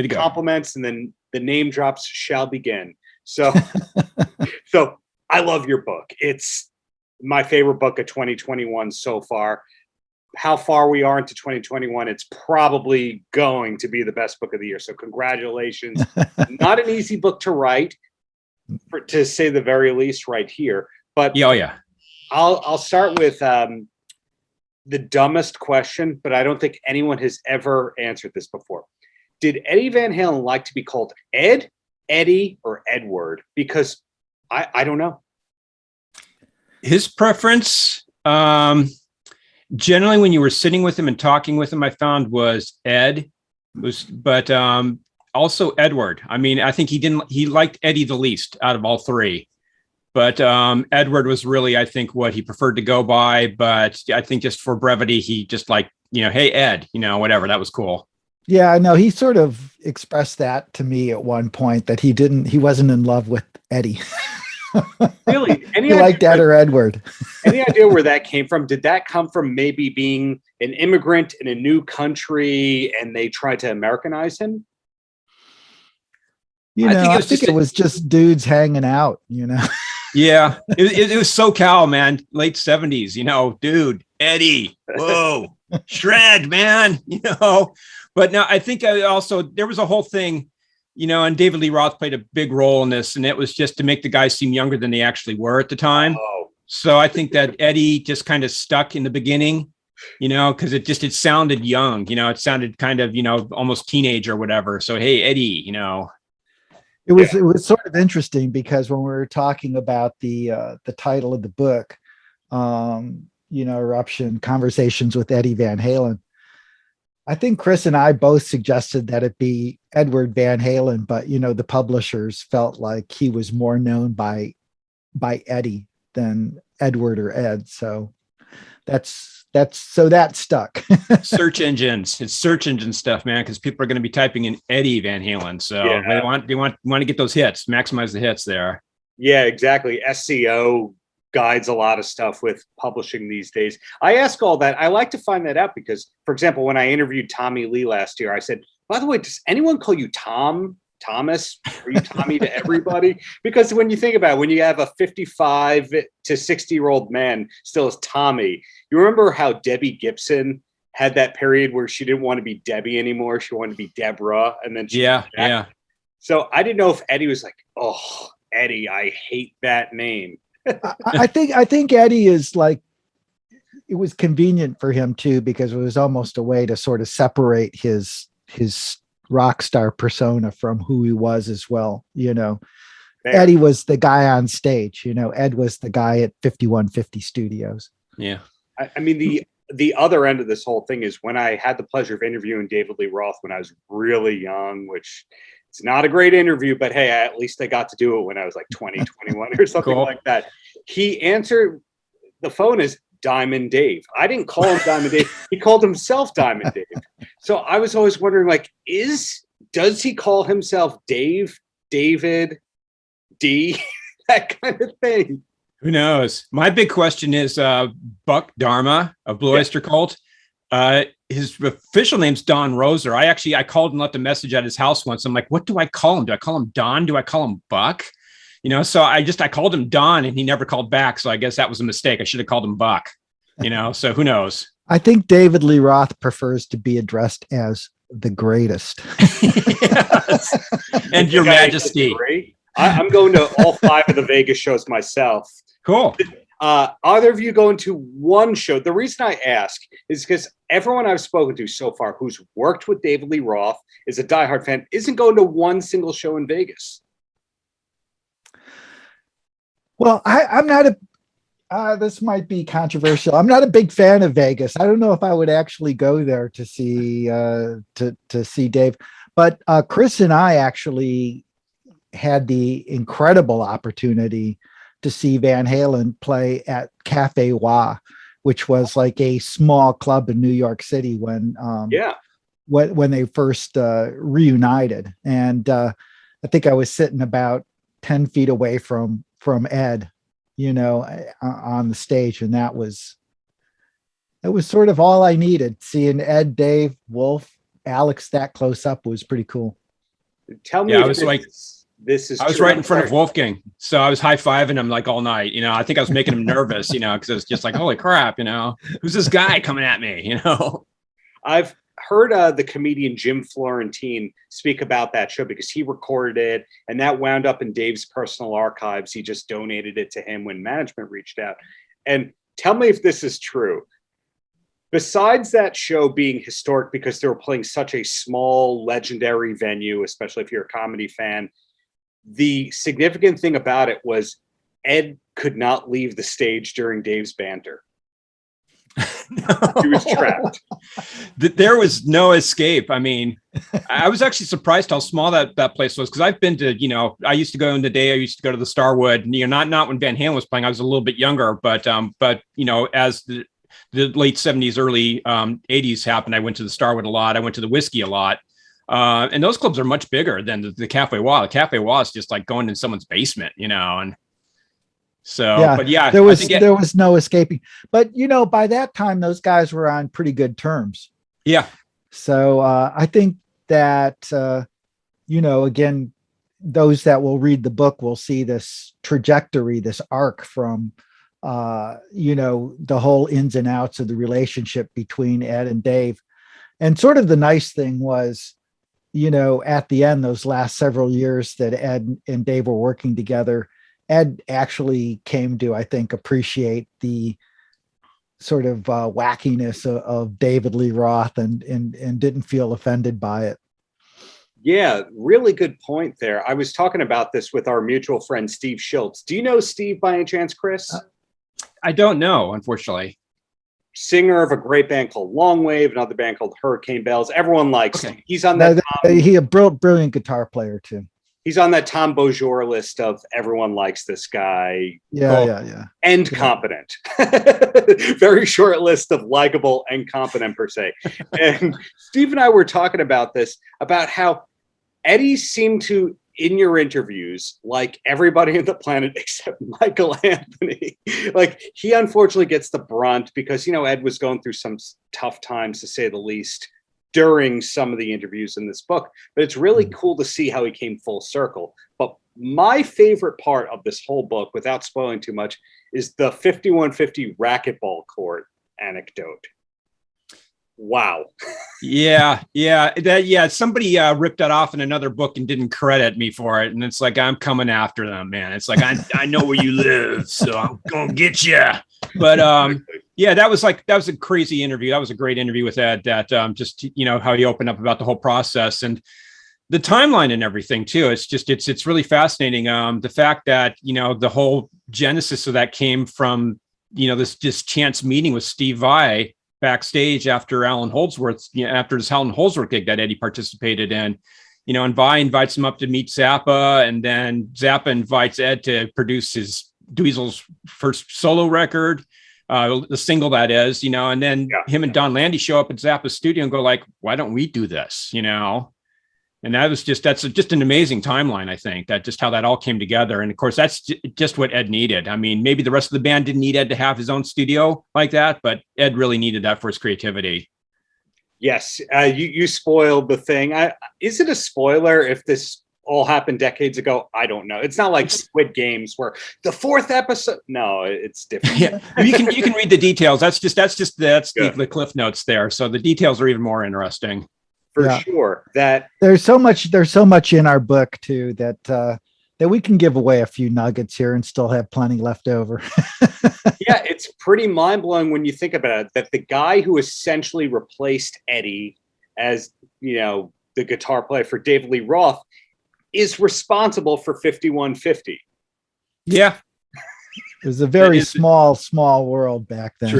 the compliments and then the name drops shall begin. So, so I love your book. It's my favorite book of 2021 so far. How far we are into 2021, it's probably going to be the best book of the year. So congratulations. Not an easy book to write, to say the very least right here. But I'll start with the dumbest question, but I don't think anyone has ever answered this before. Did Eddie Van Halen like to be called Ed, Eddie, or Edward? Because I don't know. His preference, generally when you were sitting with him and talking with him, I found was Ed, but also Edward. I mean, I think he liked Eddie the least out of all three. But Edward was really, I think, what he preferred to go by. But I think just for brevity, he just like, hey, Ed, whatever. That was cool. Yeah, I know. He sort of expressed that to me at one point, that he wasn't in love with Eddie. Really? He liked Ed or Edward. Any idea where that came from? Did that come from maybe being an immigrant in a new country and they tried to Americanize him? I think it was just dudes hanging out, Yeah, it was SoCal, man. Late 70s, dude, Eddie, whoa, shred, man, But now I think also there was a whole thing, and David Lee Roth played a big role in this, and it was just to make the guys seem younger than they actually were at the time. Oh. So I think that Eddie just kind of stuck in the beginning, because it sounded young, it sounded kind of, almost teenage or whatever. So, hey, Eddie, It was sort of interesting because when we were talking about the title of the book, Eruption, Conversations with Eddie Van Halen, I think Chris and I both suggested that it be Edward Van Halen, but the publishers felt like he was more known by Eddie than Edward or Ed. So that stuck. Search engines. It's search engine stuff, man, because people are going to be typing in Eddie Van Halen. So they want to get those hits, maximize the hits there. Yeah, exactly. SEO guides a lot of stuff with publishing these days. I ask all that. I like to find that out because, for example, when I interviewed Tommy Lee last year, I said, by the way, does anyone call you Tom, Thomas? Are you Tommy to everybody? Because when you think about it, when you have a 55 to 60-year-old man still as Tommy, you remember how Debbie Gibson had that period where she didn't want to be Debbie anymore. She wanted to be Deborah. And then yeah. So I didn't know if Eddie was like, oh, Eddie, I hate that name. I think Eddie is like, it was convenient for him too, because it was almost a way to sort of separate his rock star persona from who he was as well. Eddie was the guy on stage, Ed was the guy at 5150 Studios. Yeah. I mean, the other end of this whole thing is when I had the pleasure of interviewing David Lee Roth when I was really young, which it's not a great interview, but hey, at least I got to do it when I was like 20, 21 or something cool. like that. He answered the phone as Diamond Dave. I didn't call him Diamond Dave. He called himself Diamond Dave. So I was always wondering, like, does he call himself Dave, David, D, that kind of thing? Who knows? My big question is Buck Dharma of Blue Oyster Cult. His official name's Don Roser. I called and left a message at his house once. I'm like, what do I call him? Do I call him Don? Do I call him Buck? So I called him Don and he never called back. So I guess that was a mistake. I should have called him Buck, so who knows? I think David Lee Roth prefers to be addressed as the greatest. Yes. And your majesty. I'm going to all 5 of the Vegas shows myself. Cool. Either of you going to one show? The reason I ask is because everyone I've spoken to so far who's worked with David Lee Roth, is a diehard fan, isn't going to one single show in Vegas. Well, I'm not this might be controversial. I'm not a big fan of Vegas. I don't know if I would actually go there to see to see Dave, but Chris and I actually had the incredible opportunity to see Van Halen play at Cafe Wah, which was like a small club in New York City when they first reunited. And I think I was sitting about 10 feet away from Ed, on the stage. And that was sort of all I needed, seeing Ed, Dave, Wolf, Alex that close up was pretty cool. Tell me, Yeah, if I was this is I was true. right in front of Wolfgang, so I was high-fiving him like all night. I think I was making him nervous. Because it was just like, holy crap, who's this guy coming at me? I've heard the comedian Jim Florentine speak about that show because he recorded it, and that wound up in Dave's personal archives. He just donated it to him when management reached out. And tell me if this is true. Besides that show being historic because they were playing such a small, legendary venue, especially if you're a comedy fan, the significant thing about it was Ed could not leave the stage during Dave's banter. He was trapped. There was no escape. I mean, I was actually surprised how small that place was, because I've been to, I used to go in the day. I used to go to the Starwood. Not when Van Halen was playing. I was a little bit younger, but as the late 70s, early 80s happened, I went to the Starwood a lot. I went to the Whiskey a lot. And those clubs are much bigger than the Cafe Wha. The Cafe Wha is just like going in someone's basement, and so, yeah, but yeah, there was no escaping. But by that time, those guys were on pretty good terms. Yeah. So I think that again, those that will read the book will see this trajectory, this arc from the whole ins and outs of the relationship between Ed and Dave. And sort of the nice thing was, at the end, those last several years that Ed and Dave were working together, Ed actually came to, I think, appreciate the sort of wackiness of David Lee Roth and didn't feel offended by it. Yeah, really good point there. I was talking about this with our mutual friend, Steve Schiltz. Do you know Steve by any chance, Chris? I don't know, unfortunately. Singer of a great band called Long Wave, another band called Hurricane Bells. Everyone likes him. He's on that. He a brilliant guitar player too. He's on that Tom Beaujour list of everyone likes this guy. Yeah. And competent. Very short list of likable and competent per se. And Steve and I were talking about this, about how Eddie seemed to, in your interviews, like everybody on the planet except Michael Anthony. Like, he unfortunately gets the brunt because, Ed was going through some tough times, to say the least, during some of the interviews in this book. But it's really cool to see how he came full circle. But my favorite part of this whole book, without spoiling too much, is the 5150 racquetball court anecdote. Wow. Yeah. Somebody ripped that off in another book and didn't credit me for it. And it's like, I'm coming after them, man. It's like, I know where you live, so I'm going to get you. But yeah, that was a crazy interview. That was a great interview with Ed, that just, how he opened up about the whole process and the timeline and everything too. It's really fascinating. The fact that, the whole genesis of that came from, this chance meeting with Steve Vai backstage after after his Alan Holdsworth gig that Eddie participated in, and Vai invites him up to meet Zappa, and then Zappa invites Ed to produce his Dweezil's first solo record, the single that is, and then him and Don Landy show up at Zappa's studio and go like, why don't we do this, And that's just an amazing timeline, I think, that just how that all came together. And of course, that's just what Ed needed. I mean, maybe the rest of the band didn't need Ed to have his own studio like that, but Ed really needed that for his creativity. Yes. You spoiled the thing. Is it a spoiler if this all happened decades ago? I don't know. It's not like Squid Games where the 4th episode. No, it's different. Yeah, you can read the details. That's the Cliff Notes there. So the details are even more interesting. For sure. That there's so much in our book too that we can give away a few nuggets here and still have plenty left over. Yeah, it's pretty mind-blowing when you think about it, that the guy who essentially replaced Eddie as, the guitar player for David Lee Roth is responsible for 5150. Yeah. It was a very small world back then.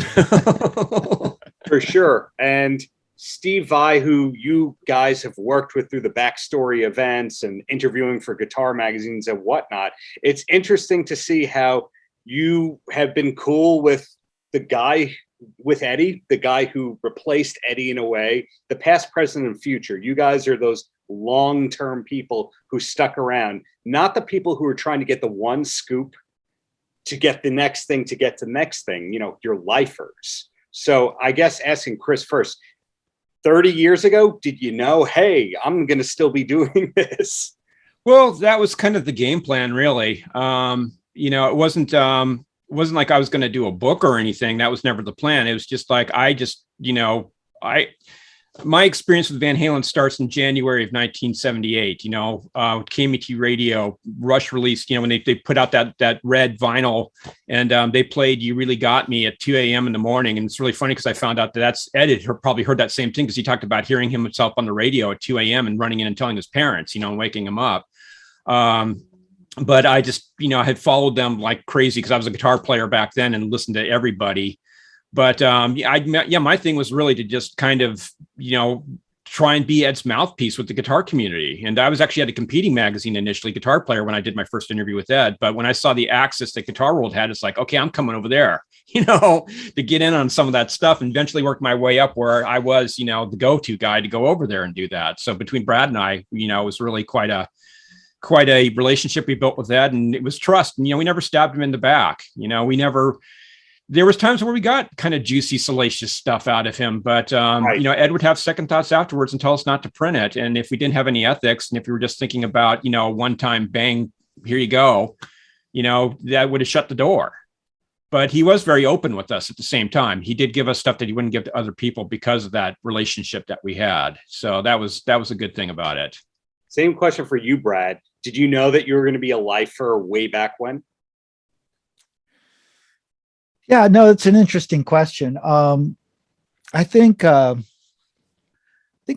For sure. And Steve Vai, who you guys have worked with through the backstory events and interviewing for guitar magazines and whatnot, it's interesting to see how you have been cool with the guy, with Eddie, the guy who replaced Eddie in a way, the past, present, and future. You guys are those long-term people who stuck around, not the people who are trying to get the one scoop to get the next thing, to get to the next thing, you're lifers. So I guess asking Chris first, 30 years ago, did you know, hey, I'm going to still be doing this? Well, that was kind of the game plan, really. It wasn't like I was going to do a book or anything. That was never the plan. It was just like, my experience with Van Halen starts in January of 1978, KMET radio, Rush released, when they put out that red vinyl, and they played You Really Got Me at 2 a.m. in the morning. And it's really funny because I found out that's Ed had probably heard that same thing, because he talked about hearing himself on the radio at 2 a.m. and running in and telling his parents, and waking him up. But I just, I had followed them like crazy because I was a guitar player back then and listened to everybody. But my thing was really to just kind of, try and be Ed's mouthpiece with the guitar community. And I was actually at a competing magazine initially, Guitar Player, when I did my first interview with Ed. But when I saw the access that Guitar World had, it's like, okay, I'm coming over there, to get in on some of that stuff, and eventually work my way up where I was, the go-to guy to go over there and do that. So between Brad and I, it was really quite a relationship we built with Ed, and it was trust. And, we never stabbed him in the back. There was times where we got kind of juicy, salacious stuff out of him, but Right. Ed would have second thoughts afterwards and tell us not to print it. And if we didn't have any ethics, and if we were just thinking about, one time bang, here you go, that would have shut the door. But he was very open with us at the same time. He did give us stuff that he wouldn't give to other people because of that relationship that we had. So that was a good thing about it. Same question for you, Brad. Did you know that you were going to be a lifer way back when? Yeah, no, it's an interesting question. I think when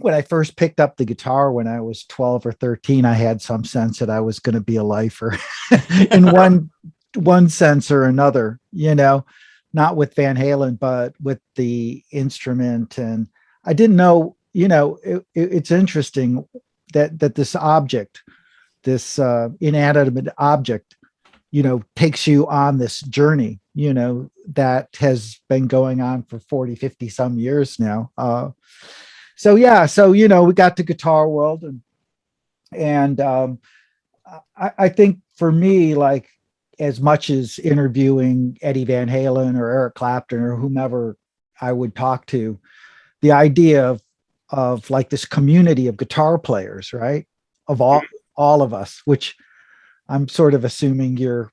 I first picked up the guitar when I was 12 or 13, I had some sense that I was going to be a lifer in one sense or another, not with Van Halen, but with the instrument. And I didn't know, it's interesting that this object, this inanimate object, takes you on this journey, that has been going on for 40, 50 some years now. So we got to Guitar World, and I think for me, like, as much as interviewing Eddie Van Halen or Eric Clapton or whomever I would talk to, the idea of like this community of guitar players, right? Of all of us, which I'm sort of assuming you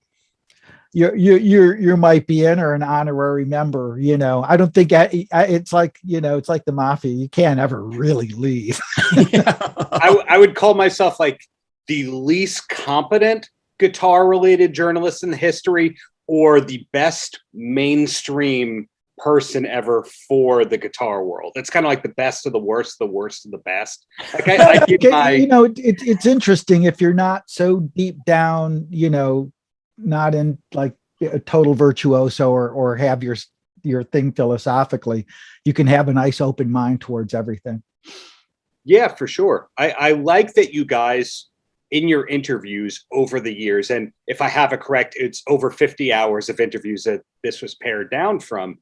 might be in, or an honorary member. I don't think it's like the mafia. You can't ever really leave. I would call myself like the least competent guitar related journalist in the history, or the best mainstream person ever for the guitar world. It's kind of like the best of the worst of the best. Like it's interesting if you're not so deep down, not in like a total virtuoso or have your thing philosophically, you can have a nice open mind towards everything. Yeah, for sure. I like that you guys, in your interviews over the years, and if I have it correct, it's over 50 hours of interviews that this was pared down from,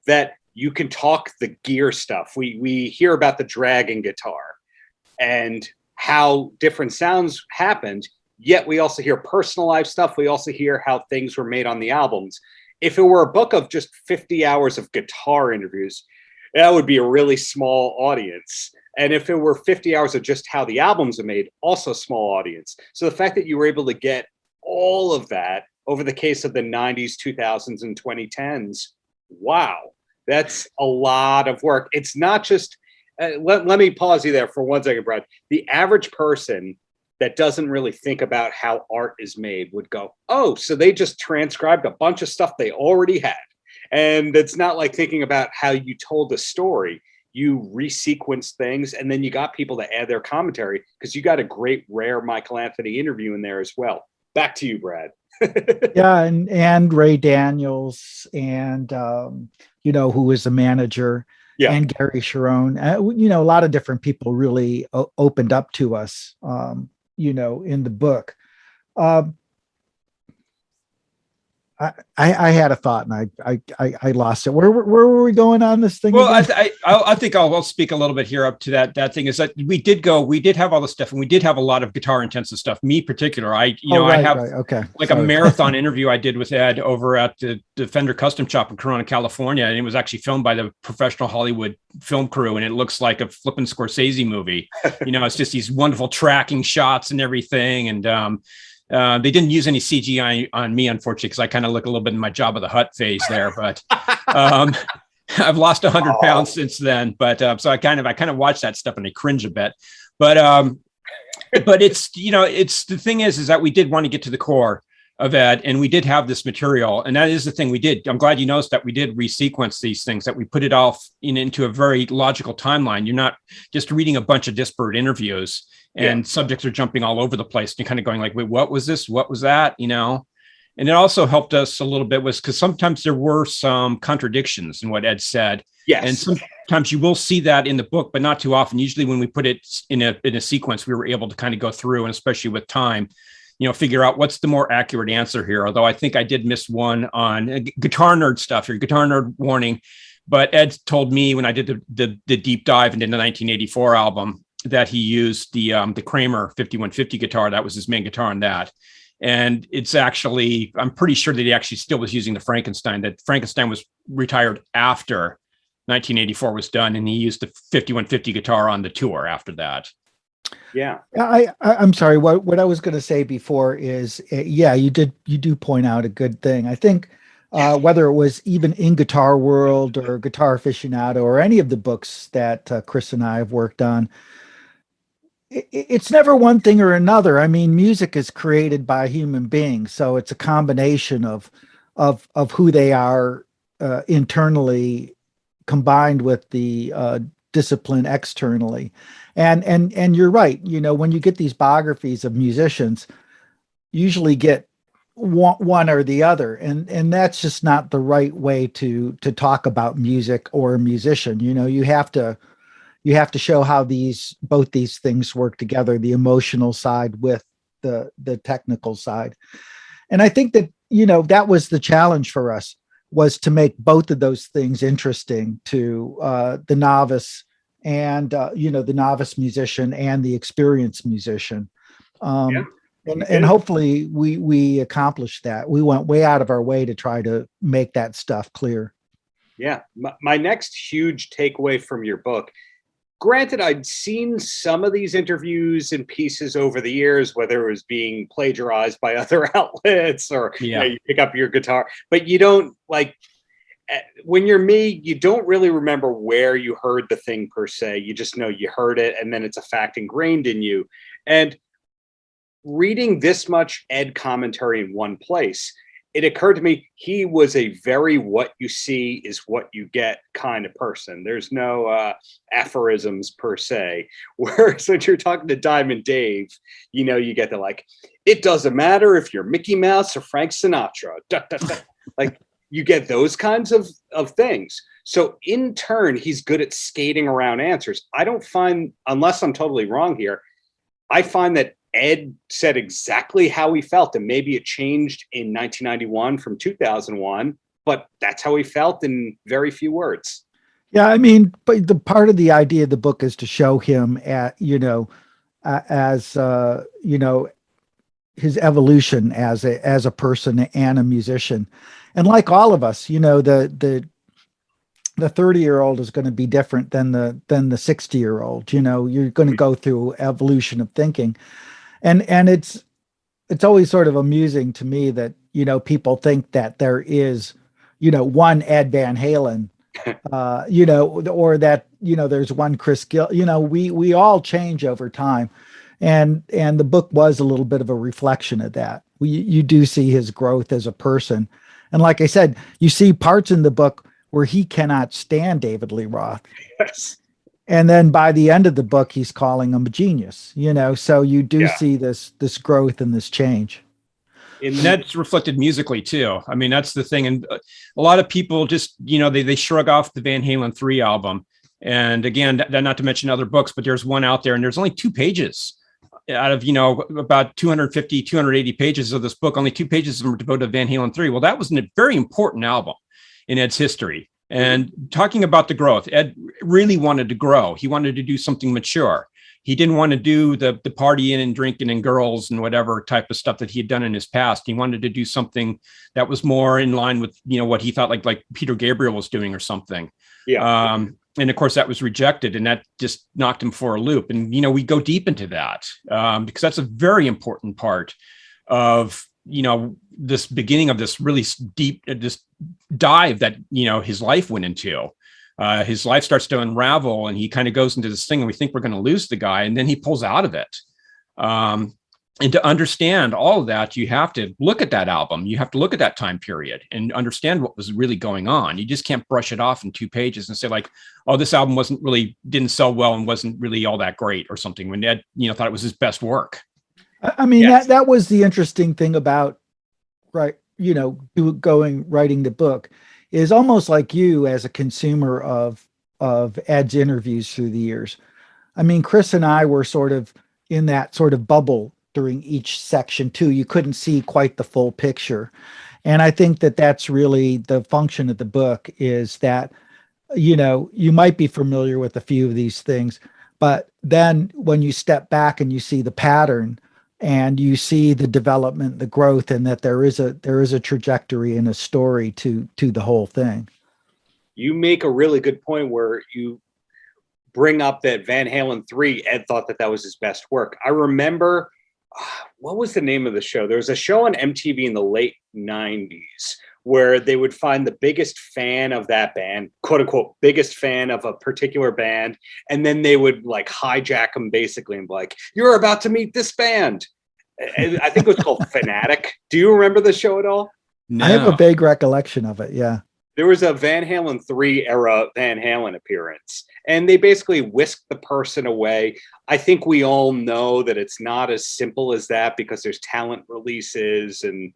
that you can talk the gear stuff. We hear about the Dragon guitar and how different sounds happened, yet we also hear personal life stuff. We also hear how things were made on the albums. If it were a book of just 50 hours of guitar interviews, that would be a really small audience. And if it were 50 hours of just how the albums are made, also a small audience. So the fact that you were able to get all of that over the case of the 90s, 2000s, and 2010s, wow, that's a lot of work. It's not just, let me pause you there for 1 second, Brad. The average person that doesn't really think about how art is made would go, oh, so they just transcribed a bunch of stuff they already had. And it's not like thinking about how you told the story. You resequence things, and then you got people to add their commentary, because you got a great, rare Michael Anthony interview in there as well. Back to you, Brad. Yeah, and Ray Daniels, and who was the manager, and Gary Sharon. A lot of different people really opened up to us, in the book. I had a thought and I lost it. Where were we going on this thing? Well, I think I'll speak a little bit here up to that thing is that we did have all the stuff, and we did have a lot of guitar intensive stuff. Me particular, I have okay. Like a marathon interview I did with Ed over at the Fender Custom Shop in Corona, California, and it was actually filmed by the professional Hollywood film crew, and it looks like a flippin' Scorsese movie. It's just these wonderful tracking shots and everything, and they didn't use any CGI on me, unfortunately, because I kind of look a little bit in my Jabba the Hutt phase there. But I've lost 100 pounds since then. But so I kind of watch that stuff and I cringe a bit. But it's it's the thing is that we did want to get to the core of Ed, and we did have this material, and that is the thing we did. I'm glad you noticed that we did resequence these things, that we put it all into a very logical timeline. You're not just reading a bunch of disparate interviews. And subjects are jumping all over the place and you're kind of going like, wait, what was this? What was that? And it also helped us a little bit was because sometimes there were some contradictions in what Ed said. Yes. And sometimes you will see that in the book, but not too often. Usually when we put it in a sequence, we were able to kind of go through, and especially with time, figure out what's the more accurate answer here. Although I think I did miss one on guitar nerd stuff here, guitar nerd warning. But Ed told me when I did the deep dive into the 1984 album, that he used the Kramer 5150 guitar. That was his main guitar on that. And it's actually, I'm pretty sure that he actually still was using the Frankenstein, that Frankenstein was retired after 1984 was done. And he used the 5150 guitar on the tour after that. Yeah. I'm sorry. What I was going to say before is, you do point out a good thing. I think whether it was even in Guitar World or Guitar Aficionado or any of the books that Chris and I have worked on, it's never one thing or another. I mean, music is created by human beings, so it's a combination of who they are internally, combined with the discipline externally. And you're right. When you get these biographies of musicians, you usually get one or the other, and that's just not the right way to talk about music or a musician. You have to show how both these things work together, the emotional side with the technical side. And I think that, that was the challenge for us, was to make both of those things interesting to the novice and, the novice musician and the experienced musician. And hopefully we accomplished that. We went way out of our way to try to make that stuff clear. Yeah. My next huge takeaway from your book, granted, I'd seen some of these interviews and pieces over the years, whether it was being plagiarized by other outlets or you pick up your guitar, but you don't when you're me, you don't really remember where you heard the thing per se. You just know you heard it, and then it's a fact ingrained in you. And reading this much Ed commentary in one place, it occurred to me he was a very what you see is what you get kind of person. There's no aphorisms per se. Whereas when you're talking to Diamond Dave, you get the it doesn't matter if you're Mickey Mouse or Frank Sinatra. You get those kinds of things. So in turn, he's good at skating around answers. I don't find, unless I'm totally wrong here, I find that Ed said exactly how he felt, and maybe it changed in 1991 from 2001, but that's how he felt in very few words. Yeah, I mean, but the part of the idea of the book is to show him his evolution as a person and a musician. And like all of us, the 30-year-old is going to be different than the 60-year-old. You're going to go through evolution of thinking. And it's always sort of amusing to me that, people think that there is, one Ed Van Halen, or that, there's one Chris Gill. We all change over time. And the book was a little bit of a reflection of that. You do see his growth as a person. And like I said, you see parts in the book where he cannot stand David Lee Roth. Yes. And then by the end of the book, he's calling him a genius, so you do see this growth and this change. And that's reflected musically too. I mean, that's the thing. And a lot of people just, they shrug off the Van Halen 3 album. And again, not to mention other books, but there's one out there and there's only 2 pages out of, you know, about 250, 280 pages of this book, only 2 pages of them were devoted to Van Halen 3. Well, that was a very important album in Ed's history. And talking about the growth, Ed really wanted to grow. He wanted to do something mature. He didn't want to do the partying and drinking and girls and whatever type of stuff that he had done in his past. He wanted to do something that was more in line with, you know, what he thought like Peter Gabriel was doing or something. Yeah. And of course that was rejected, and that just knocked him for a loop. And, you know, we go deep into that because that's a very important part of, you know, this beginning of this really deep, this dive that, you know, his life went into. His life starts to unravel, and he kind of goes into this thing, and we think we're going to lose the guy, and then he pulls out of it. And to understand all of that, you have to look at that album. You have to look at that time period and understand what was really going on. You just can't brush it off in 2 pages and say like, oh, this album didn't sell well and wasn't really all that great or something, when Ed, you know, thought it was his best work. I mean, Yes. that was the interesting thing about, right, you know, writing the book, is almost like you as a consumer of Ed's interviews through the years. I mean, Chris and I were sort of in that sort of bubble during each section too. You couldn't see quite the full picture. And I think that that's really the function of the book, is that, you know, you might be familiar with a few of these things, but then when you step back and you see the pattern and you see the development, the growth, and that there is a trajectory and a story to the whole thing. You make a really good point where you bring up that Van Halen 3, Ed thought that was his best work. I remember, what was the name of the show? There was a show on MTV in the late 90s where they would find the biggest fan of that band, quote unquote, biggest fan of a particular band. And then they would like hijack them basically and be like, you're about to meet this band. And I think it was called Fanatic. Do you remember the show at all? No. I have a vague recollection of it. Yeah. There was a Van Halen 3 era Van Halen appearance, and they basically whisked the person away. I think we all know that it's not as simple as that, because there's talent releases and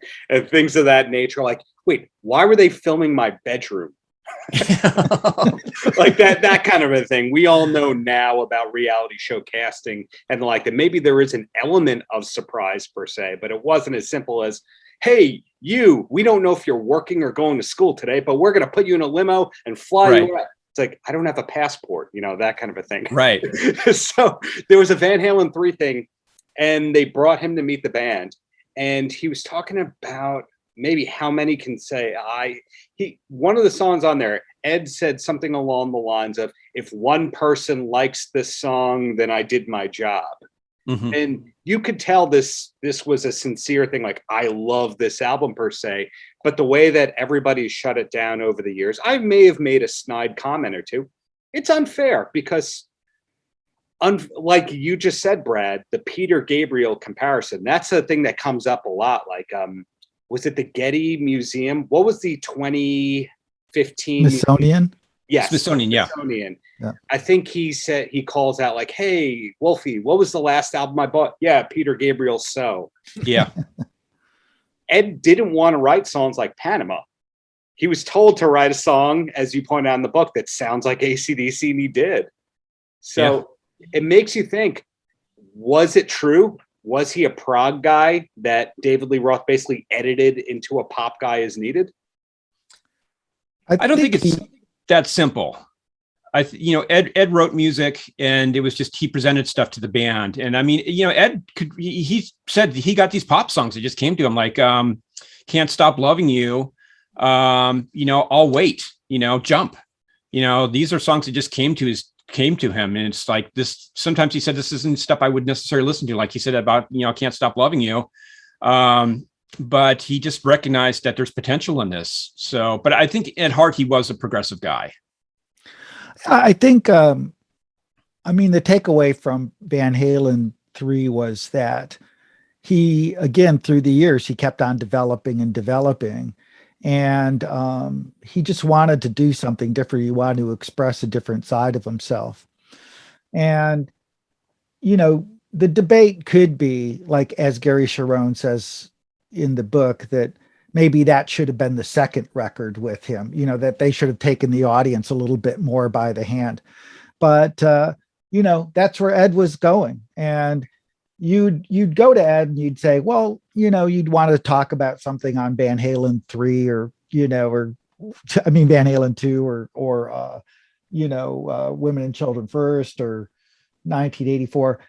things of that nature. Like, wait, why were they filming my bedroom? Like that kind of a thing. We all know now about reality show casting and like that. Maybe there is an element of surprise per se, but it wasn't as simple as, hey, we don't know if you're working or going to school today, but we're going to put you in a limo and fly you away. It's like, I don't have a passport, you know, that kind of a thing. Right. So there was a Van Halen 3 thing, and they brought him to meet the band, and he was talking about maybe how many can say one of the songs on there, Ed said something along the lines of, if one person likes this song, then I did my job. Mm-hmm. And you could tell this was a sincere thing. Like, I love this album per se, but the way that everybody shut it down over the years, I may have made a snide comment or two. It's unfair because, like you just said, Brad, the Peter Gabriel comparison, that's a thing that comes up a lot. Like, was it the Getty Museum? What was the 2015 Smithsonian? Yes, Smithsonian, yeah. Smithsonian. Yeah. I think he calls out like, hey, Wolfie, what was the last album I bought? Yeah, Peter Gabriel's So. Yeah. Ed didn't want to write songs like Panama. He was told to write a song, as you point out in the book, that sounds like AC/DC, and he did. So It makes you think, was it true? Was he a prog guy that David Lee Roth basically edited into a pop guy as needed? I don't think it's that simple. Ed wrote music, and it was just, he presented stuff to the band. And I mean, you know, Ed he said he got these pop songs that just came to him, like Can't Stop Loving You, you know, I'll Wait, you know, Jump. You know, these are songs that just came to him. And it's like this, sometimes he said this isn't stuff I would necessarily listen to, like he said about, you know, Can't Stop Loving You. But he just recognized that there's potential in this. So, but I think at heart, he was a progressive guy. I think, I mean, the takeaway from Van Halen 3 was that he, again, through the years, he kept on developing. And he just wanted to do something different. He wanted to express a different side of himself. And, you know, the debate could be, like, as Gary Cherone says in the book, that maybe that should have been the second record with him, you know, that they should have taken the audience a little bit more by the hand. But, you know, that's where Ed was going. And, you'd go to Ed and you'd say, well, you'd want to talk about something on Van Halen 3 or, Van Halen 2 or Women and Children First or 1984.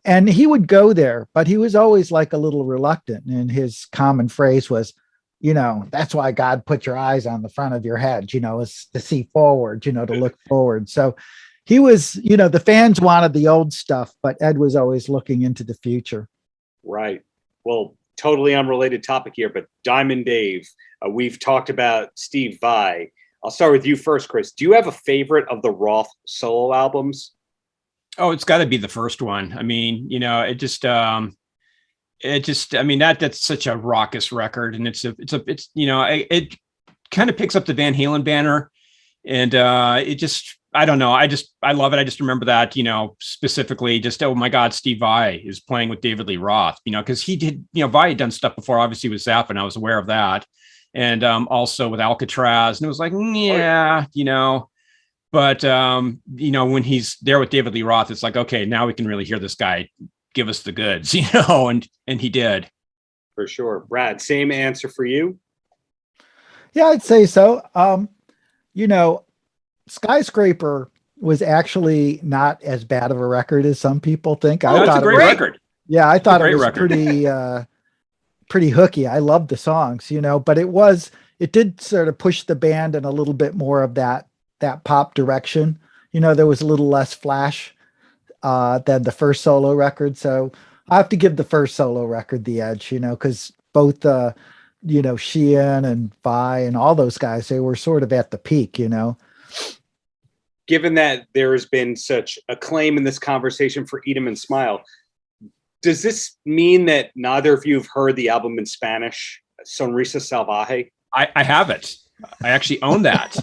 And he would go there, but he was always like a little reluctant. And his common phrase was, that's why God put your eyes on the front of your head, is to see forward, to look forward. So he was, the fans wanted the old stuff, but Ed was always looking into the future. Right. Well, totally unrelated topic here, but Diamond Dave, we've talked about Steve Vai. I'll start with you first, Chris. Do you have a favorite of the Roth solo albums? Oh, it's got to be the first one. I mean, that's such a raucous record, and it kind of picks up the Van Halen banner, and I don't know. I love it. I just remember that, specifically just, oh my God, Steve Vai is playing with David Lee Roth, because he did, Vai had done stuff before, obviously with Zappa, and I was aware of that. And also with Alcatraz, and it was like, yeah, but when he's there with David Lee Roth, it's like, okay, now we can really hear this guy give us the goods, and he did. For sure. Brad, same answer for you? Yeah, I'd say so. Skyscraper was actually not as bad of a record as some people think. I thought it's a great record. Yeah, I thought it was pretty hooky. I loved the songs, but it did sort of push the band in a little bit more of that pop direction. There was a little less flash than the first solo record. So I have to give the first solo record the edge, because both Sheehan and Vai and all those guys, they were sort of at the peak, Given that there has been such acclaim in this conversation for Eat 'Em and Smile, does this mean that neither of you have heard the album in Spanish, Sonrisa Salvaje? I have it. I actually own that.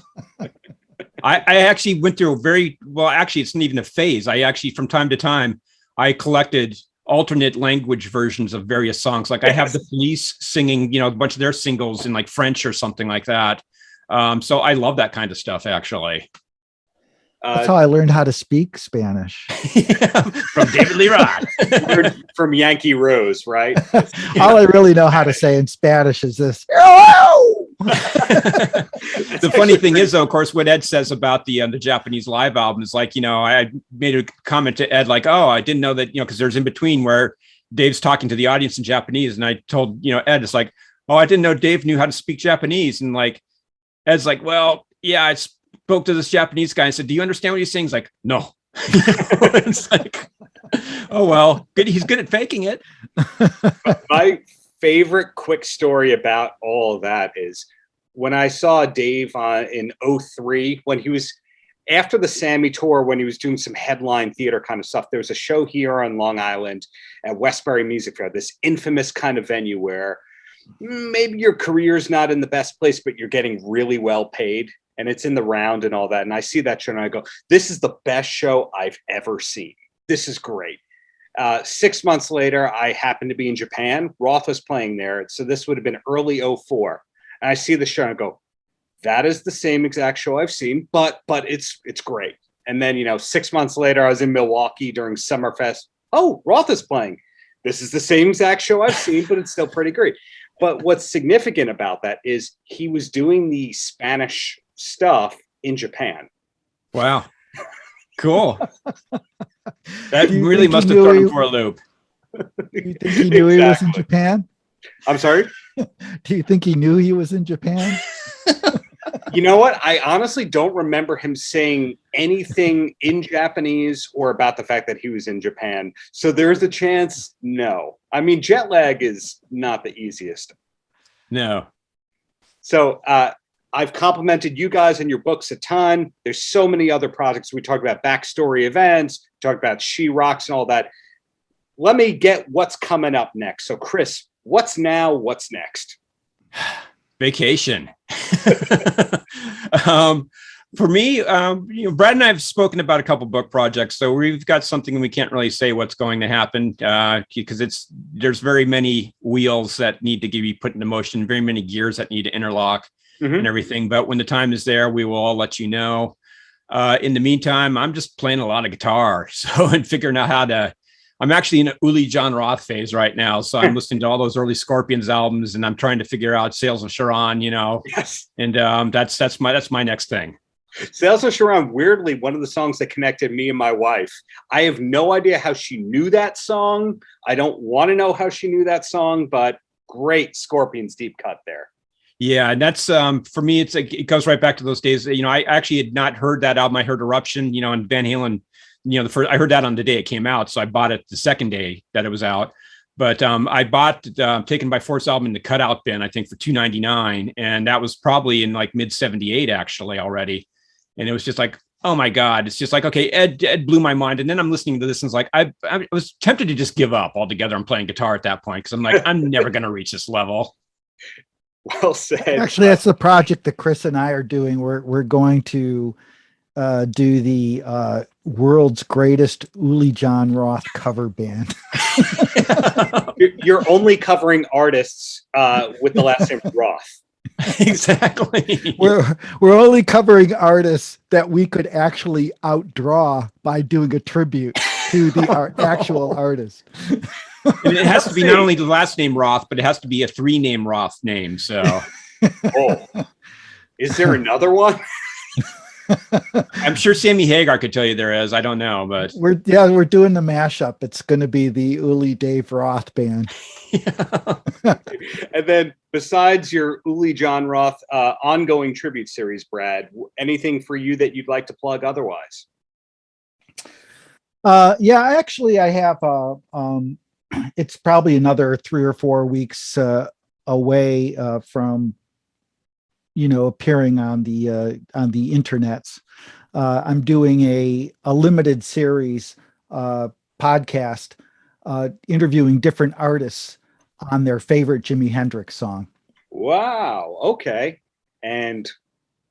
I actually went through it's not even a phase. I actually, from time to time, I collected alternate language versions of various songs. Like I have the Police singing, a bunch of their singles in like French or something like that. So I love that kind of stuff, actually. That's how I learned how to speak Spanish. From David Lee Roth. From Yankee Rose, right? All I really know how to say in Spanish is this. The funny thing is, though, of course, what Ed says about the Japanese live album is like, I made a comment to Ed like, oh, I didn't know that, because there's in between where Dave's talking to the audience in Japanese. And I told, Ed, it's like, oh, I didn't know Dave knew how to speak Japanese. And like, Ed's like, well, yeah, I spoke to this Japanese guy and said, do you understand what he's saying? He's like, no. It's like, oh, well, good. He's good at faking it. My favorite quick story about all of that is when I saw Dave in 2003, when he was after the Sammy tour, when he was doing some headline theater kind of stuff. There was a show here on Long Island at Westbury Music Fair, this infamous kind of venue where maybe your career's not in the best place, but you're getting really well paid. And it's in the round and all that. And I see that show and I go, this is the best show I've ever seen. This is great. 6 months later, I happened to be in Japan. Roth was playing there. So this would have been early 2004. And I see the show and I go, that is the same exact show I've seen, but it's great. And then, 6 months later, I was in Milwaukee during Summerfest. Oh, Roth is playing. This is the same exact show I've seen, but it's still pretty great. But what's significant about that is he was doing the Spanish stuff in Japan. Wow. Cool. That really must have thrown him for a loop. Do you think he knew he was in Japan? I'm sorry? Do you think he knew he was in Japan? You know what? I honestly don't remember him saying anything in Japanese or about the fact that he was in Japan. So there's a chance, no. I mean, jet lag is not the easiest. No. So I've complimented you guys and your books a ton. There's so many other projects. We talked about backstory events, talked about She Rocks and all that. Let me get what's coming up next. So Chris, what's now? What's next? Vacation. For me, Brad and I have spoken about a couple book projects, so we've got something we can't really say what's going to happen because there's very many wheels that need to be put into motion, very many gears that need to interlock and everything. But when the time is there, we will all let you know. In the meantime, I'm just playing a lot of guitar, and figuring out how to I'm actually in an Uli John Roth phase right now. So I'm listening to all those early Scorpions albums, and I'm trying to figure out Sales of Sharon, Yes. and that's my next thing. Sales of Sharon, weirdly, one of the songs that connected me and my wife. I have no idea how she knew that song. I don't want to know how she knew that song, but great Scorpions deep cut there. Yeah, and that's for me. It goes right back to those days. I actually had not heard that album. I heard Eruption, and Van Halen. I heard that on the day it came out, so I bought it the second day that it was out. But I bought Taken by Force album in the cutout bin, I think for $2.99, and that was probably in like mid '78 actually already. And it was just like, oh my God, it's just like, okay, Ed blew my mind. And then I'm listening to this and it's like, I was tempted to just give up altogether on playing guitar at that point because I'm like, I'm never going to reach this level. Well said. Actually, that's the project that Chris and I are doing. We're going to do the world's greatest Uli John Roth cover band. You're only covering artists with the last name Roth. Exactly. We're only covering artists that we could actually outdraw by doing a tribute to the actual artist. And it has to be not only the last name Roth, but it has to be a 3-name Roth name. So, is there another one? I'm sure Sammy Hagar could tell you there is. I don't know, but we're doing the mashup. It's going to be the Uli Dave Roth band. And then, besides your Uli John Roth ongoing tribute series, Brad, anything for you that you'd like to plug otherwise? Yeah, actually, I have. It's probably another 3 or 4 weeks away from, appearing on the internets. I'm doing a limited series podcast interviewing different artists on their favorite Jimi Hendrix song. Wow. Okay. And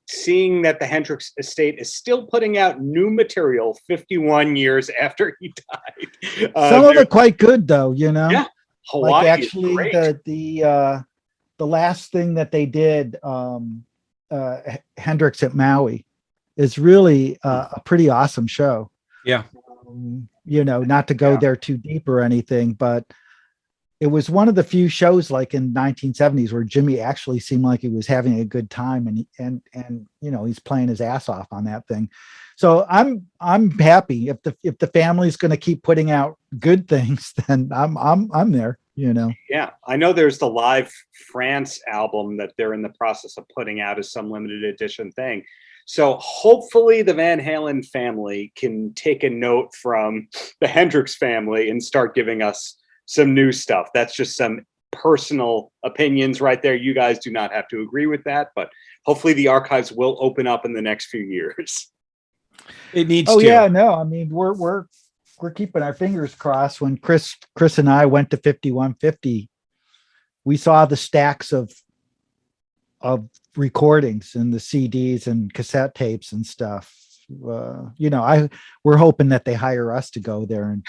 seeing that the Hendrix estate is still putting out new material 51 years after he died. Some of it quite good though, Yeah. Hawaii like actually the last thing that they did, Hendrix at Maui, is really a pretty awesome show. Yeah. Not to go there too deep or anything, but it was one of the few shows like in 1970s where Jimmy actually seemed like he was having a good time, and he's playing his ass off on that thing. So I'm happy if the family's going to keep putting out good things, then I'm there. Yeah, I know there's the Live France album that they're in the process of putting out as some limited edition thing. So hopefully the Van Halen family can take a note from the Hendrix family and start giving us some new stuff. That's just some personal opinions right there. You guys do not have to agree with that, but hopefully the archives will open up in the next few years. It needs to. Oh yeah, no, I mean we're keeping our fingers crossed. When Chris and I went to 5150, we saw the stacks of recordings and the CDs and cassette tapes and stuff. We're hoping that they hire us to go there. And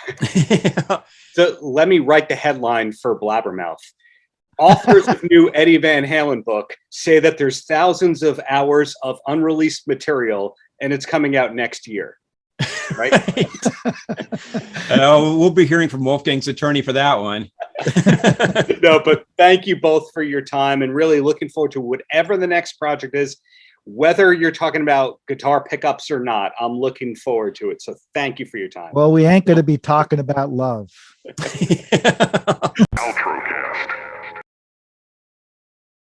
So let me write the headline for Blabbermouth. Authors of new Eddie Van Halen book say that there's thousands of hours of unreleased material and it's coming out next year. Right? We'll be hearing from Wolfgang's attorney for that one. No, but thank you both for your time, and really looking forward to whatever the next project is. Whether you're talking about guitar pickups or not, I'm looking forward to it. So thank you for your time. Well, we ain't going to be talking about love. Paltrocast.